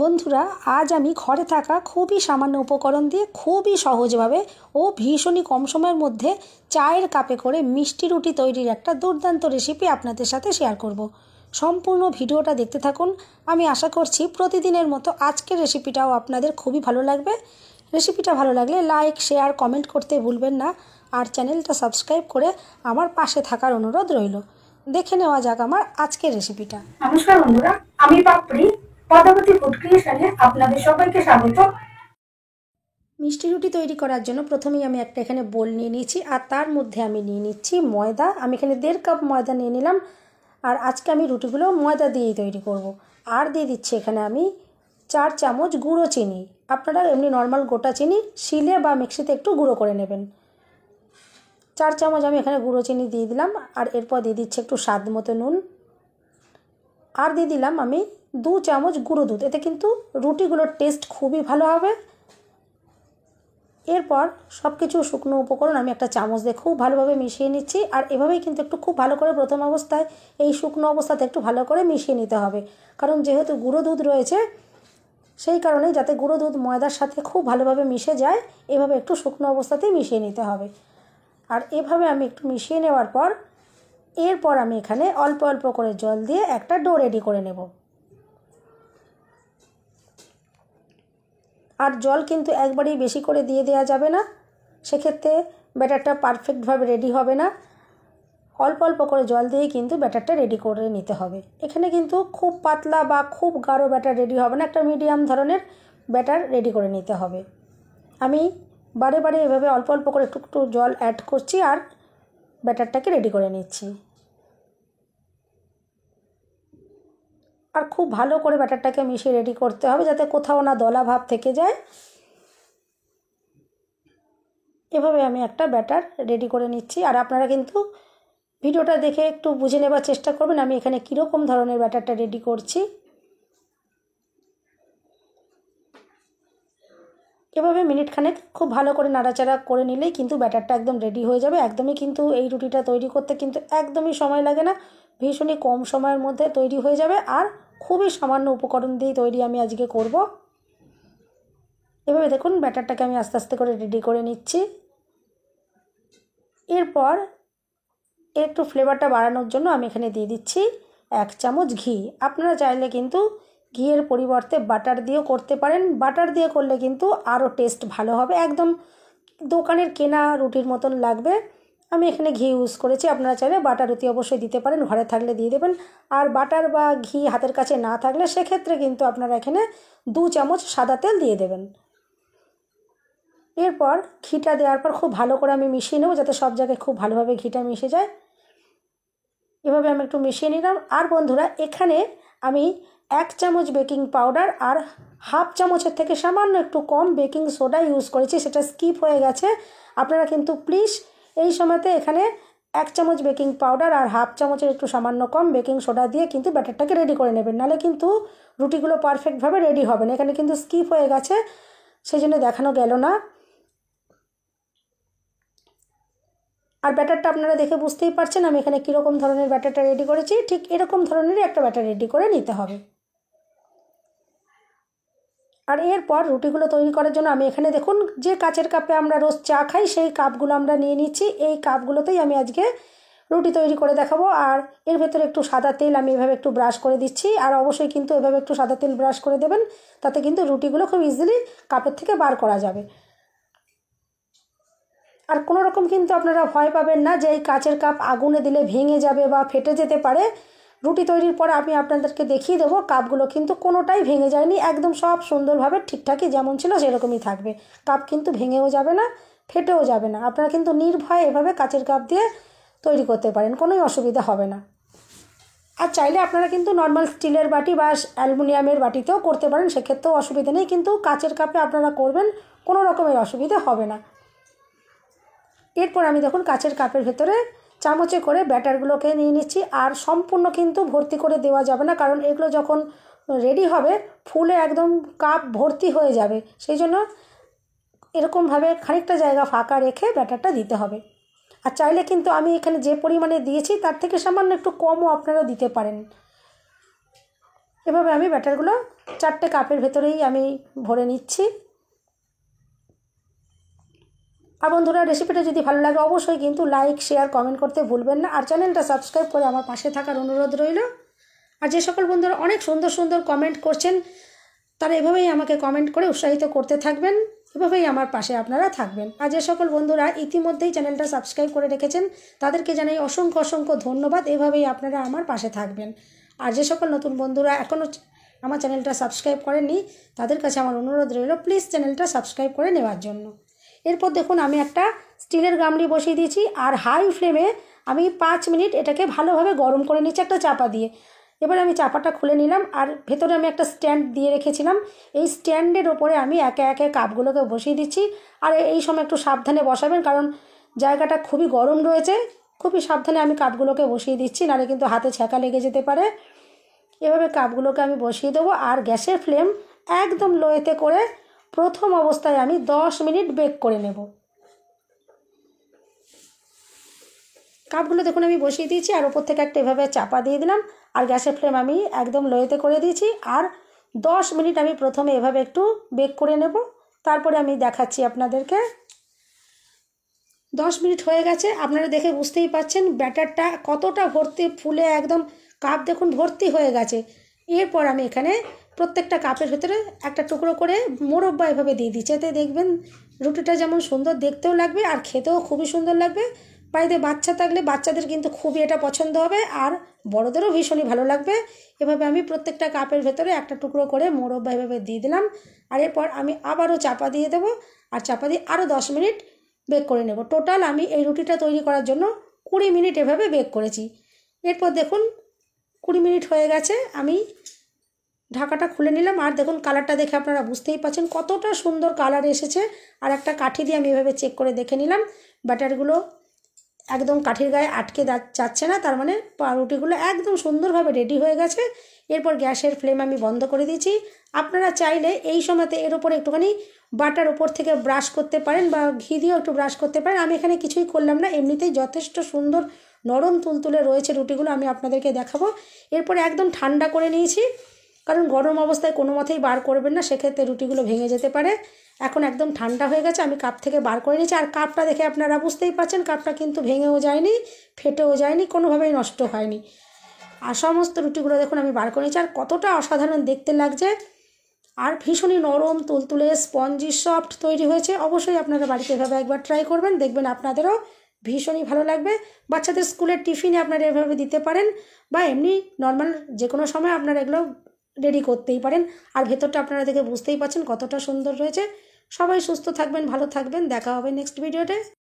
বন্ধুরা, আজ আমি ঘরে থাকা খুবই সামান্য উপকরণ দিয়ে খুবই সহজভাবে ও ভীষণই কম সময়ের মধ্যে চায়ের কাপে করে মিষ্টি রুটি তৈরির একটা দুর্দান্ত রেসিপি আপনাদের সাথে শেয়ার করব। সম্পূর্ণ ভিডিওটা দেখতে থাকুন। আমি আশা করছি প্রতিদিনের মতো আজকের রেসিপিটাও আপনাদের খুবই ভালো লাগবে। রেসিপিটা ভালো লাগলে লাইক, শেয়ার, কমেন্ট করতে ভুলবেন না। আর চ্যানেলটা সাবস্ক্রাইব করে আমার পাশে থাকার অনুরোধ রইল। দেখে নেওয়া যাক আমার আজকের রেসিপিটা। নমস্কার বন্ধুরা, আমি পাপড়ি পদ্মাবতী ফুড ক্রিয়েশনে আপনাদের সবাইকে স্বাগত। মিষ্টি রুটি তৈরি করার জন্য প্রথমেই আমি একটা এখানে বোল নিয়ে নিয়েছি, আর তার মধ্যে আমি নিয়ে নিচ্ছি ময়দা। আমি এখানে 1.5 কাপ ময়দা নিয়ে নিলাম, আর আজকে আমি রুটিগুলো ময়দা দিয়েই তৈরি করব। আর দিয়ে দিচ্ছি এখানে আমি 4 চামচ গুঁড়ো চিনি। আপনারা এমনি নর্মাল গোটা চিনি শিলে বা মিক্সিতে একটু গুঁড়ো করে নেবেন। 4 চামচ আমি এখানে গুঁড়ো চিনি দিয়ে দিলাম। আর এরপর দিয়ে দিচ্ছি একটু স্বাদ মতো নুন। আর দিয়ে দিলাম আমি 2 চামচ গুঁড়ো দুধ। এতে কিন্তু রুটিগুলোর টেস্ট খুবই ভালো হবে। এরপর সব কিছু শুকনো উপকরণ আমি একটা চামচ দিয়ে খুব ভালোভাবে মিশিয়ে নিচ্ছি। আর এভাবেই কিন্তু একটু খুব ভালো করে প্রথম অবস্থায় এই শুকনো অবস্থাতে একটু ভালো করে মিশিয়ে নিতে হবে, কারণ যেহেতু গুঁড়ো দুধ রয়েছে সেই কারণেই যাতে গুঁড়ো দুধ ময়দার সাথে খুব ভালোভাবে মিশে যায়, এভাবে একটু শুকনো অবস্থাতেই মিশিয়ে নিতে হবে। আর এভাবে আমি একটু মিশিয়ে নেওয়ার পর এরপর আমি এখানে অল্প অল্প করে জল দিয়ে একটা ডো রেডি করে নেব। আর জল কিন্তু একবারেই বেশি করে দিয়ে দেওয়া যাবে না, সেক্ষেত্রে ব্যাটারটা পারফেক্টভাবে রেডি হবে না। অল্প অল্প করে জল দিয়েই কিন্তু ব্যাটারটা রেডি করে নিতে হবে। এখানে কিন্তু খুব পাতলা বা খুব গাঢ় ব্যাটার রেডি হবে না, একটা মিডিয়াম ধরনের ব্যাটার রেডি করে নিতে হবে। আমি বারে বারে এভাবে অল্প অল্প করে একটু একটু জল অ্যাড করছি আর ব্যাটারটাকে রেডি করে নিচ্ছি। আর খুব ভালো করে ব্যাটারটাকে মিশিয়ে রেডি করতে হবে, যাতে কোথাও না দলা ভাব থেকে যায়। এভাবে আমি একটা ব্যাটার রেডি করে নিচ্ছি। আর আপনারা কিন্তু ভিডিওটা দেখে একটু বুঝে নেবার চেষ্টা করবেন আমি এখানে কীরকম ধরনের ব্যাটারটা রেডি করছি। এভাবে মিনিট খানেক খুব ভালো করে নাড়াচাড়া করে নিলেই কিন্তু ব্যাটারটা একদম রেডি হয়ে যাবে। একদমই কিন্তু এই রুটিটা তৈরি করতে কিন্তু একদমই সময় লাগে না, ভীষণই কম সময়ের মধ্যে তৈরি হয়ে যাবে। আর খুবই সামান্য উপকরণ দিয়েই তৈরি আমি আজকে করব। এভাবে দেখুন ব্যাটারটাকে আমি আস্তে আস্তে করে রেডি করে নিচ্ছি। এরপর একটু ফ্লেভারটা বাড়ানোর জন্য আমি এখানে দিয়ে দিচ্ছি 1 চামচ ঘি। আপনারা চাইলে কিন্তু ঘিয়ের পরিবর্তে বাটার দিয়েও করতে পারেন। বাটার দিয়ে করলে কিন্তু আরও টেস্ট ভালো হবে, একদম দোকানের কেনা রুটির মতন লাগবে। আমি এখানে ঘি ইউজ করেছি, আপনারা চাইলে বাটার অতি অবশ্যই দিতে পারেন, ঘরে থাকলে দিয়ে দেবেন। আর বাটার বা ঘি হাতের কাছে না থাকলে সেক্ষেত্রে কিন্তু আপনারা এখানে 2 চামচ সাদা তেল দিয়ে দেবেন। এরপর ঘিটা দেওয়ার পর খুব ভালো করে আমি মিশিয়ে নেব, যাতে সব জায়গায় খুব ভালোভাবে ঘিটা মিশে যায়। এভাবে আমি একটু মিশিয়ে নিলাম। আর বন্ধুরা, এখানে আমি 1 চামচ বেকিং পাউডার আর হাফ চামচের থেকে সামান্য একটু কম বেকিং সোডা ইউজ করেছি, সেটা স্কিপ হয়ে গেছে। আপনারা কিন্তু প্লিজ এই সময়তে এখানে 1 চামচ বেকিং পাউডার আর হাফ চামচের একটু সামান্য কম বেকিং সোডা দিয়ে কিন্তু ব্যাটারটাকে রেডি করে নেবেন, নাহলে কিন্তু রুটিগুলো পারফেক্টভাবে রেডি হবে না। এখানে কিন্তু স্কিপ হয়ে গেছে, সেই জন্য দেখানো গেল না। আর ব্যাটারটা আপনারা দেখে বুঝতেই পারছেন আমি এখানে কীরকম ধরনের ব্যাটারটা রেডি করেছি। ঠিক এরকম ধরনেরই একটা ব্যাটার রেডি করে নিতে হবে। আর এরপর রুটিগুলো তৈরি করার জন্য আমি এখানে দেখুন যে কাচের কাপে আমরা রোজ চা খাই সেই কাপগুলো আমরা নিয়ে নিচ্ছি। এই কাপগুলোতেই আমি আজকে রুটি তৈরি করে দেখাবো। আর এর ভেতরে একটু সাদা তেল আমি এভাবে একটু ব্রাশ করে দিচ্ছি। আর অবশ্যই কিন্তু এভাবে একটু সাদা তেল ব্রাশ করে দেবেন, তাতে কিন্তু রুটিগুলো খুব ইজিলি কাপের থেকে বার করা যাবে। আর কোনো রকম কিন্তু আপনারা ভয় পাবেন না যে এই কাচের কাপ আগুনে দিলে ভেঙে যাবে বা ফেটে যেতে পারে। রুটি তৈরির পর আমি আপনাদেরকে দেখিয়ে দেবো কাপগুলো কিন্তু কোনোটাই ভেঙে যায়নি, একদম সব সুন্দরভাবে ঠিকঠাকই যেমন ছিল সেরকমই থাকবে। কাপ কিন্তু ভেঙেও যাবে না, ফেটেও যাবে না। আপনারা কিন্তু নির্ভয়ে এভাবে কাচের কাপ দিয়ে তৈরি করতে পারেন, কোনোই অসুবিধা হবে না। আর চাইলে আপনারা কিন্তু নর্মাল স্টিলের বাটি বা অ্যালুমিনিয়ামের বাটিতেও করতে পারেন, সেক্ষেত্রেও অসুবিধা নেই, কিন্তু কাচের কাপে আপনারা করবেন, কোনো রকমের অসুবিধা হবে না। এরপর আমি দেখুন কাচের কাপের ভেতরে চামচে করে ব্যাটারগুলোকে নিয়ে নিচ্ছি। আর সম্পূর্ণ কিন্তু ভর্তি করে দেওয়া যাবে না, কারণ এগুলো যখন রেডি হবে ফুলে একদম কাপ ভর্তি হয়ে যাবে, সেই জন্য এরকমভাবে খানিকটা জায়গা ফাঁকা রেখে ব্যাটারটা দিতে হবে। আর চাইলে কিন্তু আমি এখানে যে পরিমাণে দিয়েছি তার থেকে সামান্য একটু কমও আপনারা দিতে পারেন। এভাবে আমি ব্যাটারগুলো 4টে কাপের ভেতরেই আমি ভরে নিচ্ছি। আর বন্ধুরা, রেসিপিটা যদি ভালো লাগে অবশ্যই কিন্তু লাইক, শেয়ার, কমেন্ট করতে ভুলবেন না। আর চ্যানেলটা সাবস্ক্রাইব করে আমার পাশে থাকার অনুরোধ রইল। আর যে সকল বন্ধুরা অনেক সুন্দর সুন্দর কমেন্ট করছেন, তারা এভাবেই আমাকে কমেন্ট করে উৎসাহিত করতে থাকবেন, এভাবেই আমার পাশে আপনারা থাকবেন। আর যে সকল বন্ধুরা ইতিমধ্যেই চ্যানেলটা সাবস্ক্রাইব করে রেখেছেন, তাদেরকে জানাই অসংখ্য অসংখ্য ধন্যবাদ। এভাবেই আপনারা আমার পাশে থাকবেন। আর যে সকল নতুন বন্ধুরা এখনও আমার চ্যানেলটা সাবস্ক্রাইব করেননি, তাদের কাছে আমার অনুরোধ রইল প্লিজ চ্যানেলটা সাবস্ক্রাইব করে নেওয়ার জন্য। এরপর দেখুন আমি একটা স্টিলের গামলি বসিয়ে দিয়েছি, আর হাই ফ্লেমে আমি 5 মিনিট এটাকে ভালোভাবে গরম করে নিচ্ছি একটা চাপা দিয়ে। এবার আমি চাপাটা খুলে নিলাম, আর ভেতরে আমি একটা স্ট্যান্ড দিয়ে রেখেছিলাম। এই স্ট্যান্ডের ওপরে আমি একে একে কাপগুলোকে বসিয়ে দিচ্ছি। আর এই সময় একটু সাবধানে বসাবেন, কারণ জায়গাটা খুবই গরম রয়েছে। খুবই সাবধানে আমি কাপগুলোকে বসিয়ে দিচ্ছি, নাহলে কিন্তু হাতে ছ্যাঁকা লেগে যেতে পারে। এভাবে কাপগুলোকে আমি বসিয়ে দেবো, আর গ্যাসের ফ্লেম একদম লোতে করে প্রথম অবস্থায় আমি 10 মিনিট বেক করে নেব। কাপগুলো দেখুন আমি বসিয়ে দিয়েছি, আর ওপর থেকে একটা এভাবে চাপা দিয়ে দিলাম, আর গ্যাসের ফ্লেম আমি একদম লোতে করে দিয়েছি। আর 10 মিনিট আমি প্রথমে এভাবে একটু বেক করে নেব, তারপরে আমি দেখাচ্ছি আপনাদেরকে। 10 মিনিট হয়ে গেছে, আপনারা দেখে বুঝতেই পাচ্ছেন ব্যাটারটা কতটা ভর্তি ফুলে একদম কাপ দেখুন ভর্তি হয়ে গেছে। এরপর আমি এখানে প্রত্যেকটা কাপের ভেতরে একটা টুকরো করে মোরব্বা এভাবে দিয়ে দিচ্ছি, এতে দেখবেন রুটিটা যেমন সুন্দর দেখতেও লাগবে আর খেতেও খুবই সুন্দর লাগবে। বাড়িতে বাচ্চা থাকলে বাচ্চাদের কিন্তু খুবই এটা পছন্দ হবে, আর বড়দেরও ভীষণই ভালো লাগবে। এভাবে আমি প্রত্যেকটা কাপের ভেতরে একটা টুকরো করে মোরব্বা এভাবে দিয়ে দিলাম। আর এরপর আমি আবারও চাপা দিয়ে দেবো, আর চাপা দিয়ে আরও 10 মিনিট বেক করে নেব। টোটাল আমি এই রুটিটা তৈরি করার জন্য 20 মিনিট এভাবে বেক করেছি। এরপর দেখুন 20 মিনিট হয়ে গেছে, আমি ঢাকাটা খুলে নিলাম। আর দেখুন কালারটা দেখে আপনারা বুঝতেই পাচ্ছেন কতটা সুন্দর কালার এসেছে। আর একটা কাঠি দিয়ে আমি এভাবে চেক করে দেখে নিলাম ব্যাটারগুলো একদম কাঠির গায়ে আটকে যাচ্ছে না, তার মানে পাউরুটিগুলো একদম সুন্দরভাবে রেডি হয়ে গেছে। এরপর গ্যাসের ফ্লেম আমি বন্ধ করে দিয়েছি। আপনারা চাইলে এই সময়তে এর উপরে একটুখানি বাটার উপর থেকে ব্রাশ করতে পারেন, বা ঘি দিয়েও একটু ব্রাশ করতে পারেন। আমি এখানে কিছুই করলাম না, এমনিতেই যথেষ্ট সুন্দর নরম তুলতুলে রয়েছে রুটিগুলো, আমি আপনাদেরকে দেখাবো। এরপরে একদম ঠান্ডা করে নিয়েছি, কারণ গরম অবস্থায় কোনো মতেই বার করবেন না, সেক্ষেত্রে রুটিগুলো ভেঙে যেতে পারে। এখন একদম ঠান্ডা হয়ে গেছে, আমি কাপ থেকে বার করে নিয়েছি। আর কাপটা দেখে আপনারা বুঝতেই পারছেন কাপটা কিন্তু ভেঙেও যায়নি, ফেটেও যায়নি, কোনোভাবেই নষ্ট হয়নি। আর সমস্ত রুটিগুলো দেখুন আমি বার করে নিয়েছি, আর কতটা অসাধারণ দেখতে লাগছে, আর ভীষণই নরম তুলতুলে স্পঞ্জি সফট তৈরি হয়েছে। অবশ্যই আপনারা বাড়িতে এভাবে একবার ট্রাই করবেন, দেখবেন আপনাদেরও ভীষণই ভালো লাগবে। বাচ্চাদের স্কুলের টিফিনে আপনারা এভাবে দিতে পারেন, বা এমনি নর্মাল যে কোনো সময় আপনারা এগুলো রেডি করতেই পারেন। আর ভেতরটা আপনারা দেখে বুঝতেই পাচ্ছেন কতটা সুন্দর রয়েছে। সবাই সুস্থ থাকবেন, ভালো থাকবেন, দেখা হবে নেক্সট ভিডিওতে।